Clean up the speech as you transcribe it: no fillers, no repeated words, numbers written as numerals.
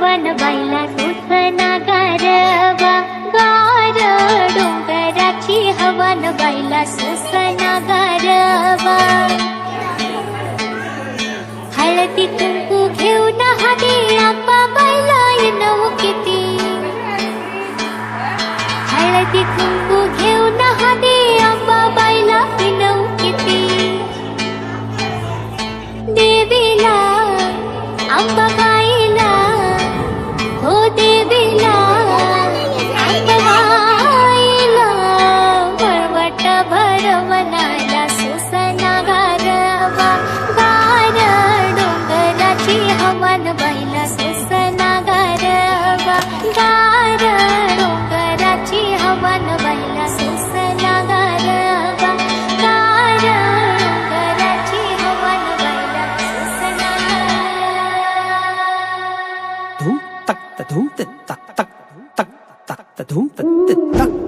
हवन बाईला सुसना गारवा गार डोंगराची हवन बाईला सुसना गारवा हळदी कुंकू घेऊन हाती आंबा बाईला येणं किती हळदी कुंकू घेऊन हाती आंबा बाईला येणं किती देवीला आंबा बाईला हो देवीला आंबा बाईला वळवट भरवणाला सुसना गारवा गार डोंगराची हवन बाईला सुसना गारवा गार डोंगराची हवन बाईला सुसना गारवा गार डोंगराची हवन बाईला सुसना धूम तक धूम तक तक तक तक धूम तक तक